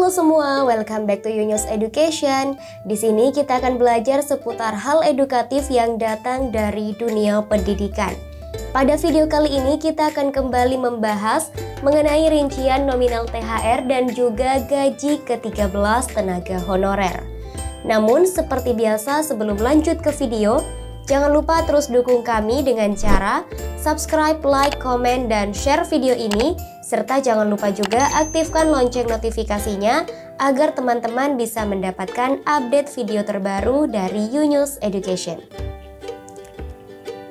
Halo semua, welcome back to Yunus Education. Di sini kita akan belajar seputar hal edukatif yang datang dari dunia pendidikan. Pada video kali ini kita akan kembali membahas mengenai rincian nominal THR dan juga gaji ke-13 tenaga honorer. Namun seperti biasa sebelum lanjut ke video, jangan lupa terus dukung kami dengan cara subscribe, like, komen, dan share video ini. Serta jangan lupa juga aktifkan lonceng notifikasinya agar teman-teman bisa mendapatkan update video terbaru dari Yunus Education.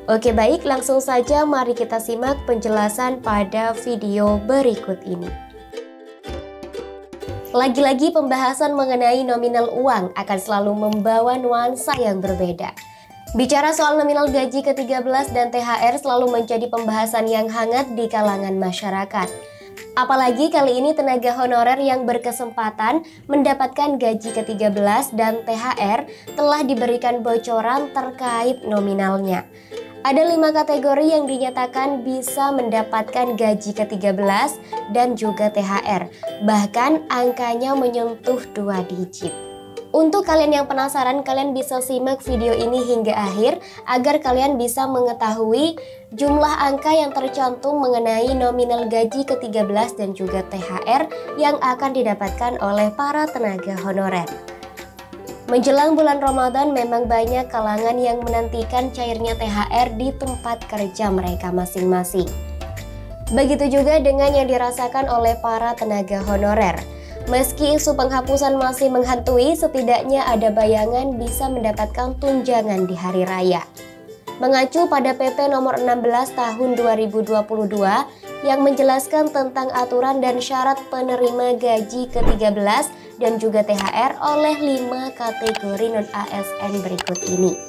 Oke baik, langsung saja mari kita simak penjelasan pada video berikut ini. Lagi-lagi pembahasan mengenai nominal uang akan selalu membawa nuansa yang berbeda. Bicara soal nominal gaji ke-13 dan THR selalu menjadi pembahasan yang hangat di kalangan masyarakat. Apalagi kali ini tenaga honorer yang berkesempatan mendapatkan gaji ke-13 dan THR telah diberikan bocoran terkait nominalnya. Ada 5 kategori yang dinyatakan bisa mendapatkan gaji ke-13 dan juga THR. Bahkan angkanya menyentuh 2 digit. Untuk kalian yang penasaran, kalian bisa simak video ini hingga akhir agar kalian bisa mengetahui jumlah angka yang tercantum mengenai nominal gaji ke-13 dan juga THR yang akan didapatkan oleh para tenaga honorer. Menjelang bulan Ramadan memang banyak kalangan yang menantikan cairnya THR di tempat kerja mereka masing-masing. Begitu juga dengan yang dirasakan oleh para tenaga honorer. Meski isu penghapusan masih menghantui, setidaknya ada bayangan bisa mendapatkan tunjangan di hari raya. Mengacu pada PP nomor 16 tahun 2022 yang menjelaskan tentang aturan dan syarat penerima gaji ke-13 dan juga THR oleh 5 kategori non-ASN berikut ini.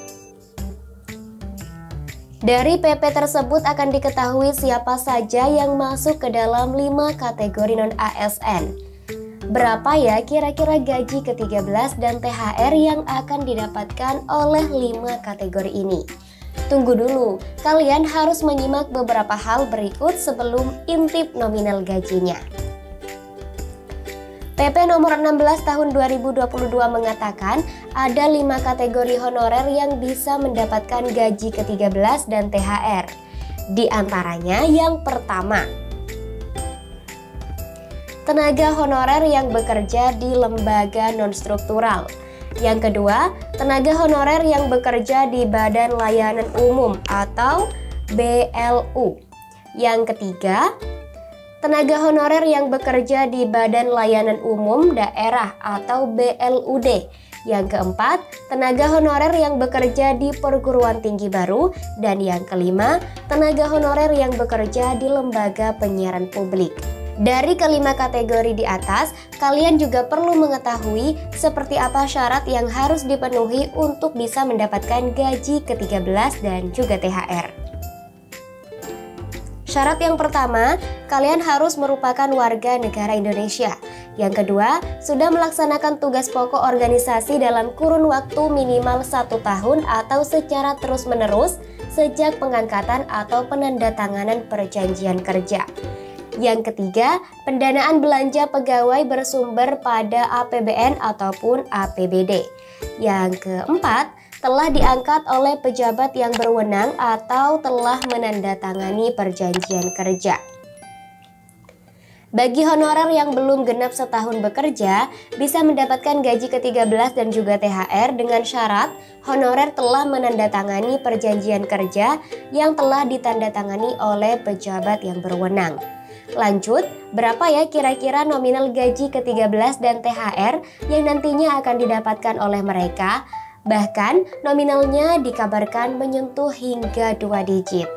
Dari PP tersebut akan diketahui siapa saja yang masuk ke dalam 5 kategori non-ASN. Berapa ya kira-kira gaji ke-13 dan THR yang akan didapatkan oleh 5 kategori ini? Tunggu dulu, kalian harus menyimak beberapa hal berikut sebelum intip nominal gajinya. PP nomor 16 tahun 2022 mengatakan ada 5 kategori honorer yang bisa mendapatkan gaji ke-13 dan THR. Di antaranya yang pertama, tenaga honorer yang bekerja di lembaga non-struktural. Yang kedua, tenaga honorer yang bekerja di Badan Layanan Umum atau BLU. Yang ketiga, tenaga honorer yang bekerja di Badan Layanan Umum Daerah atau BLUD. Yang keempat, tenaga honorer yang bekerja di perguruan tinggi baru. Dan yang kelima, tenaga honorer yang bekerja di lembaga penyiaran publik. Dari kelima kategori di atas, kalian juga perlu mengetahui seperti apa syarat yang harus dipenuhi untuk bisa mendapatkan gaji ke-13 dan juga THR. Syarat yang pertama, kalian harus merupakan warga negara Indonesia. Yang kedua, sudah melaksanakan tugas pokok organisasi dalam kurun waktu minimal 1 tahun atau secara terus-menerus sejak pengangkatan atau penandatanganan perjanjian kerja. Yang ketiga, pendanaan belanja pegawai bersumber pada APBN ataupun APBD. Yang keempat, telah diangkat oleh pejabat yang berwenang atau telah menandatangani perjanjian kerja. Bagi honorer yang belum genap setahun bekerja, bisa mendapatkan gaji ke-13 dan juga THR dengan syarat honorer telah menandatangani perjanjian kerja yang telah ditandatangani oleh pejabat yang berwenang. Lanjut, berapa ya kira-kira nominal gaji ke-13 dan THR yang nantinya akan didapatkan oleh mereka? Bahkan nominalnya dikabarkan menyentuh hingga 2 digit.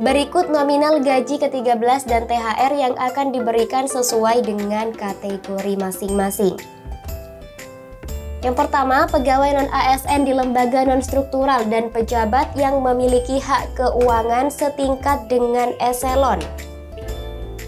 Berikut nominal gaji ke-13 dan THR yang akan diberikan sesuai dengan kategori masing-masing. Yang pertama, pegawai non-ASN di lembaga non-struktural dan pejabat yang memiliki hak keuangan setingkat dengan eselon.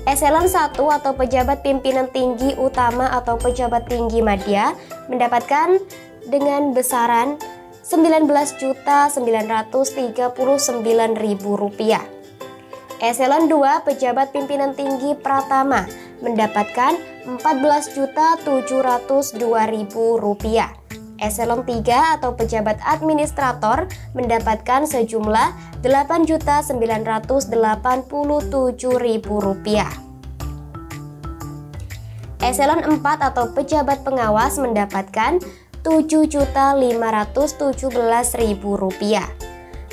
Eselon 1 atau pejabat pimpinan tinggi utama atau pejabat tinggi madya mendapatkan dengan besaran Rp19.939.000. Eselon 2 pejabat pimpinan tinggi pratama mendapatkan Rp14.702.000. Eselon 3 atau pejabat administrator mendapatkan sejumlah Rp8.987.000. Eselon 4 atau pejabat pengawas mendapatkan Rp7.517.000.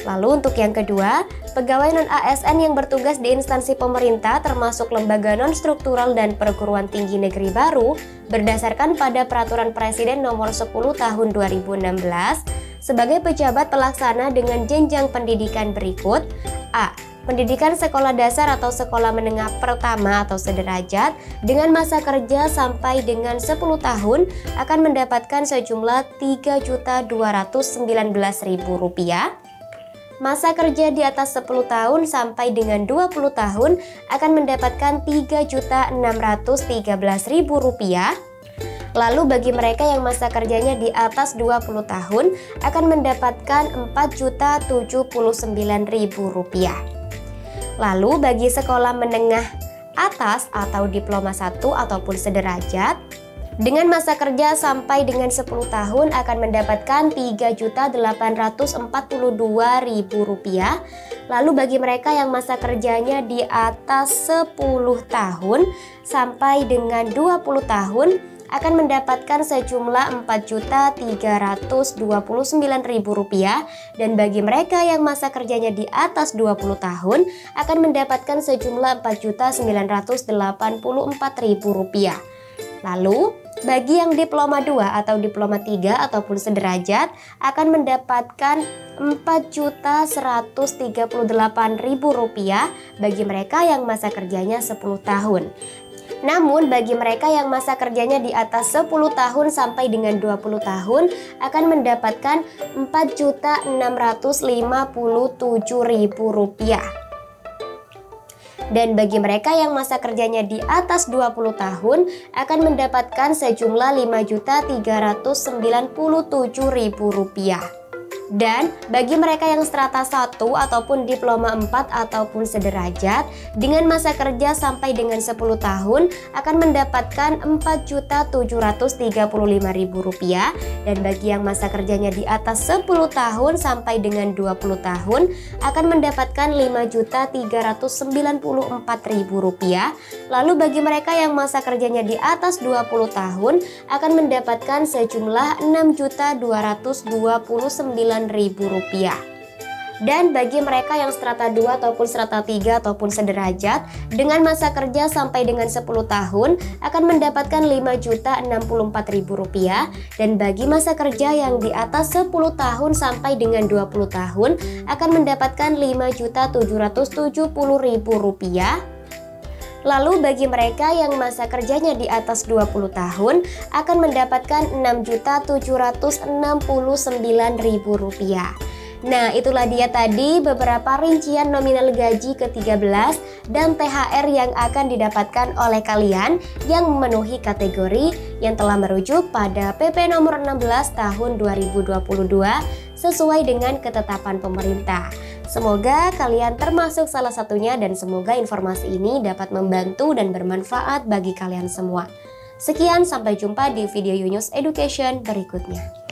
Lalu untuk yang kedua, pegawai non-ASN yang bertugas di instansi pemerintah termasuk lembaga non-struktural dan perguruan tinggi negeri baru berdasarkan pada Peraturan Presiden Nomor 10 Tahun 2016 sebagai pejabat pelaksana dengan jenjang pendidikan berikut. A. Pendidikan sekolah dasar atau sekolah menengah pertama atau sederajat dengan masa kerja sampai dengan 10 tahun akan mendapatkan sejumlah Rp3.219.000. Masa kerja di atas 10 tahun sampai dengan 20 tahun akan mendapatkan Rp3.613.000. Lalu bagi mereka yang masa kerjanya di atas 20 tahun akan mendapatkan Rp4.079.000. Lalu bagi sekolah menengah atas atau diploma 1 ataupun sederajat dengan masa kerja sampai dengan 10 tahun akan mendapatkan Rp3.842.000. Lalu bagi mereka yang masa kerjanya di atas 10 tahun sampai dengan 20 tahun akan mendapatkan sejumlah Rp4.329.000 dan bagi mereka yang masa kerjanya di atas 20 tahun akan mendapatkan sejumlah Rp4.984.000. Lalu, bagi yang diploma 2 atau diploma 3 ataupun sederajat akan mendapatkan Rp4.138.000 bagi mereka yang masa kerjanya 10 tahun. Namun bagi mereka yang masa kerjanya di atas 10 tahun sampai dengan 20 tahun akan mendapatkan Rp4.657.000. Dan bagi mereka yang masa kerjanya di atas 20 tahun akan mendapatkan sejumlah Rp5.397.000. Dan bagi mereka yang strata 1 ataupun diploma 4 ataupun sederajat dengan masa kerja sampai dengan 10 tahun akan mendapatkan Rp4.735.000 dan bagi yang masa kerjanya di atas 10 tahun sampai dengan 20 tahun akan mendapatkan Rp5.394.000. Lalu bagi mereka yang masa kerjanya di atas 20 tahun akan mendapatkan sejumlah Rp6.229.000. Dan bagi mereka yang strata 2 ataupun strata 3 ataupun sederajat dengan masa kerja sampai dengan 10 tahun akan mendapatkan Rp5.064.000 dan bagi masa kerja yang di atas 10 tahun sampai dengan 20 tahun akan mendapatkan Rp5.770.000. Lalu bagi mereka yang masa kerjanya di atas 20 tahun akan mendapatkan Rp6.769.000. Nah, itulah dia tadi beberapa rincian nominal gaji ke-13 dan THR yang akan didapatkan oleh kalian yang memenuhi kategori yang telah merujuk pada PP nomor 16 tahun 2022 sesuai dengan ketetapan pemerintah. Semoga kalian termasuk salah satunya dan semoga informasi ini dapat membantu dan bermanfaat bagi kalian semua. Sekian, sampai jumpa di video Yunus Education berikutnya.